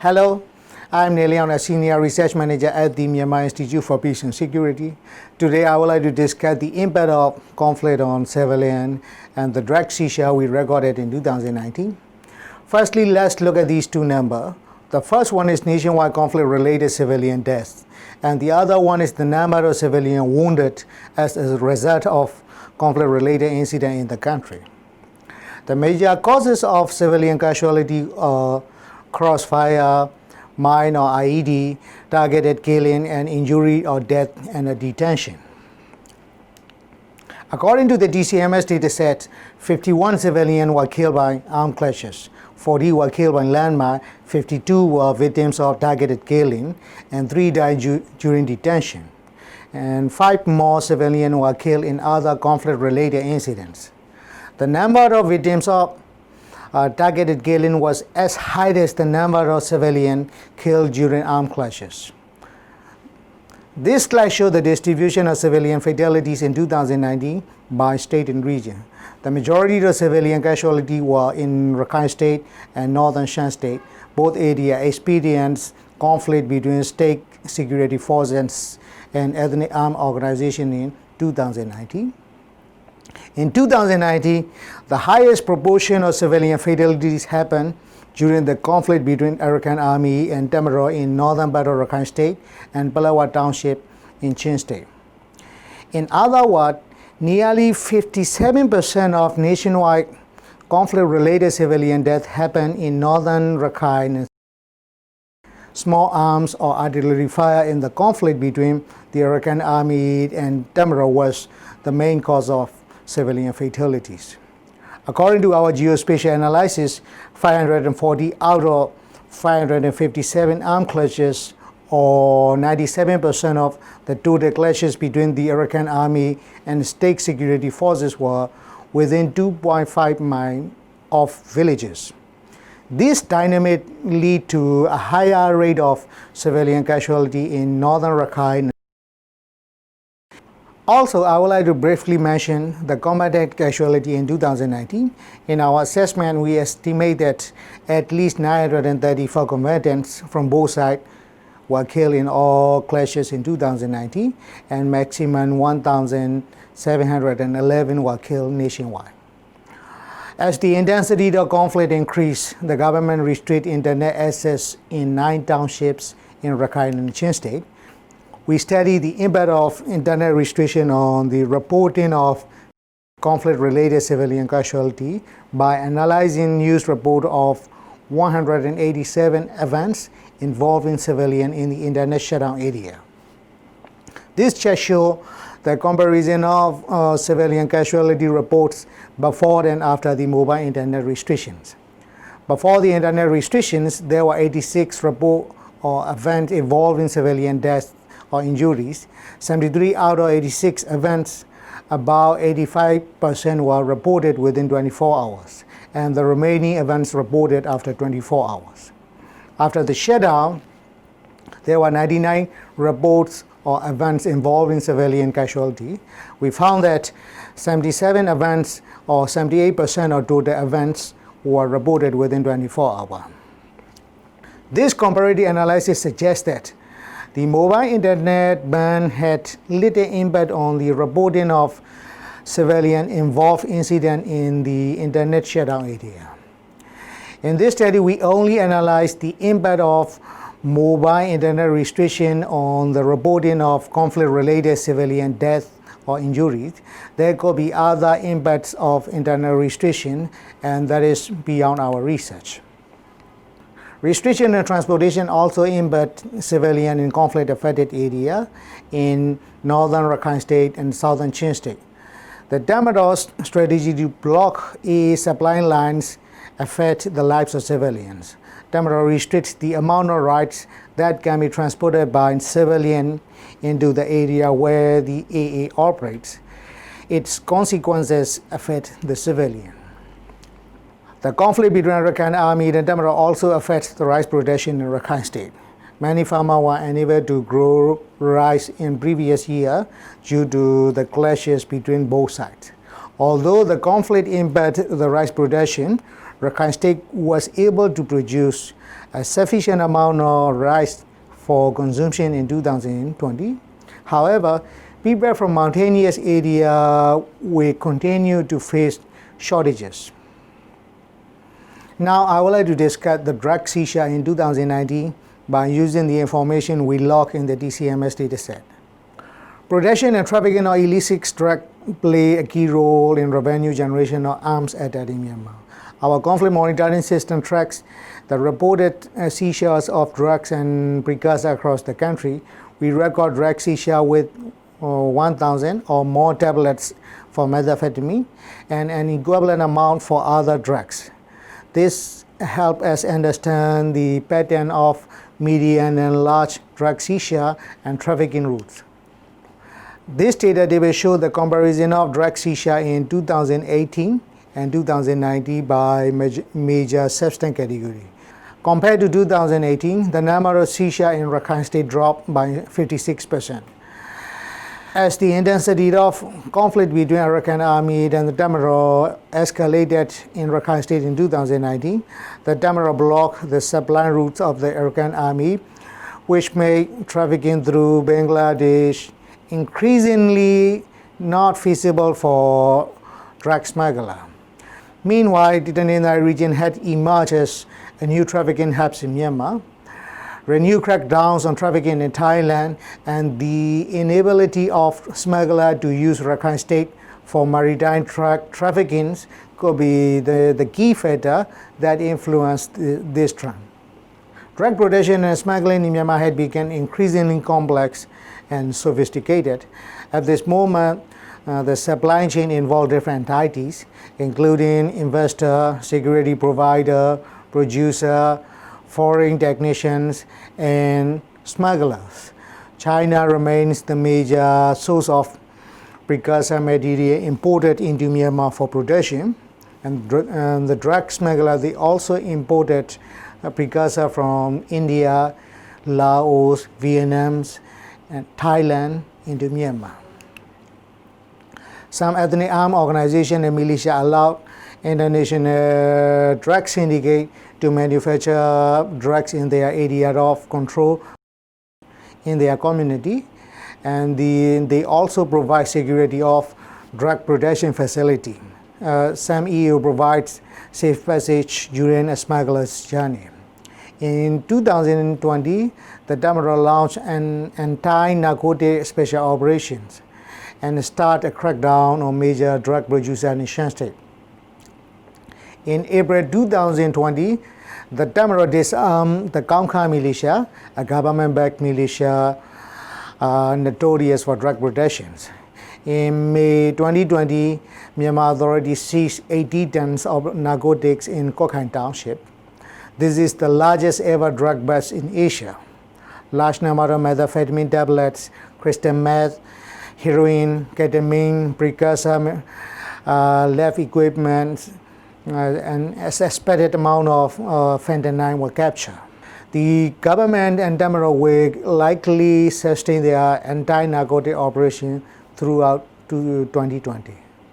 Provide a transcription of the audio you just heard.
Hello, I'm Nelion, a Senior Research Manager at the Myanmar Institute for Peace and Security. Today I would like to discuss the impact of conflict on civilians and the direct seizure we recorded in 2019. Firstly, let's look at these two numbers. The first one is nationwide conflict-related civilian deaths, and the other one is the number of civilians wounded as a result of conflict-related incidents in the country. The major causes of civilian casualty are crossfire, mine or IED, targeted killing and injury or death and detention. According to the DCMS dataset, 51 civilians were killed by armed clashes, 40 were killed by landmine, 52 were victims of targeted killing, and 3 died during detention. And 5 more civilians were killed in other conflict-related incidents. The number of victims of targeted killing was as high as the number of civilians killed during armed clashes. This slide shows the distribution of civilian fatalities in 2019 by state and region. The majority of civilian casualties were in Rakhine State and Northern Shan State. Both areas experienced conflict between state security forces and ethnic armed organizations in 2019. In 2019, the highest proportion of civilian fatalities happened during the conflict between Arakan Army and Temeror in northern part of Rakhine State and Palawa Township in Chin State. In other words, nearly 57% of nationwide conflict-related civilian deaths happened in northern Rakhine. Small arms or artillery fire in the conflict between the Arakan Army and Temeror was the main cause of civilian fatalities. According to our geospatial analysis, 540 out of 557 armed clashes, or 97% of the total clashes between the Arakan Army and state security forces, were within 2.5 miles of villages. This dynamic led to a higher rate of civilian casualty in northern Rakhine. Also, I would like to briefly mention the combatant casualty in 2019. In our assessment, we estimate that at least 934 combatants from both sides were killed in all clashes in 2019, and maximum 1,711 were killed nationwide. As the intensity of conflict increased, the government restricted internet access in 9 townships in Rakhine and Chin State. We studied the impact of internet restriction on the reporting of conflict-related civilian casualty by analyzing news report of 187 events involving civilians in the internet shutdown area. This chart shows the comparison of civilian casualty reports before and after the mobile internet restrictions. Before the internet restrictions, there were 86 reports or events involving civilian deaths or injuries. 73 out of 86 events, about 85% were reported within 24 hours, and the remaining events reported after 24 hours. After the shutdown, there were 99 reports or events involving civilian casualty. We found that 77 events or 78% of total events were reported within 24 hours. This comparative analysis suggests that the mobile internet ban had little impact on the reporting of civilian-involved incidents in the internet shutdown area. In this study, we only analyzed the impact of mobile internet restriction on the reporting of conflict-related civilian deaths or injuries. There could be other impacts of internet restriction, and that is beyond our research. Restriction in transportation also impact civilians in conflict-affected areas in northern Rakhine State and southern Chin State. The Temeror's strategy to block supply lines affect the lives of civilians. Temeror restricts the amount of rides that can be transported by civilians into the area where the AA operates. Its consequences affect the civilian. The conflict between Arakan Army and Temeror also affects the rice production in Rakhine State. Many farmers were unable to grow rice in previous year due to the clashes between both sides. Although the conflict impacted the rice production, Rakhine State was able to produce a sufficient amount of rice for consumption in 2020. However, people from mountainous area will continue to face shortages. Now, I would like to discuss the drug seizure in 2019 by using the information we log in the DCMS dataset. Production and trafficking of illicit drugs play a key role in revenue generation of arms at Myanmar. Our conflict monitoring system tracks the reported seizures of drugs and precursors across the country. We record drug seizure with 1,000 or more tablets for methamphetamine and an equivalent amount for other drugs. This helps us understand the pattern of medium and large drug seizure and trafficking routes. This data will show the comparison of drug seizure in 2018 and 2019 by major substance category. Compared to 2018, the number of seizures in Rakhine State dropped by 56%. As the intensity of conflict between Arakan Army and the Damaro escalated in Rakhine State in 2019, the Damaro blocked the supply routes of the Arakan Army, which made trafficking through Bangladesh increasingly not feasible for drug smugglers. Meanwhile, the Tanindai region had emerged as a new trafficking hub in Myanmar. Renewed crackdowns on trafficking in Thailand and the inability of smugglers to use Rakhine State for maritime trafficking could be the key factor that influenced this trend. Drug production and smuggling in Myanmar had become increasingly complex and sophisticated. At this moment, the supply chain involved different entities, including investor, security provider, producer, foreign technicians, and smugglers. China remains the major source of precursor material imported into Myanmar for production, and the drug smugglers, they also imported a precursor from India, Laos, Vietnam, and Thailand into Myanmar. Some ethnic armed organizations and militia allowed international drug syndicate to manufacture drugs in their area of control in their community, and they also provide security of drug production facility. Some EU provides safe passage during a smuggler's journey. In 2020, the Damaro launched an anti-narcotic special operations and start a crackdown on major drug producers in Shan State. In April 2020, the Damaro disarmed the Kaungkha militia, a government-backed militia notorious for drug productions. In May 2020, Myanmar authorities seized 80 tons of narcotics in Kok Khang Township. This is the largest ever drug bust in Asia. Large number of methamphetamine tablets, crystal meth, heroin, ketamine, precursor, lab equipment, and a suspected amount of fentanyl were captured. The government and Damaro will likely sustain their anti-narcotic operation throughout 2020.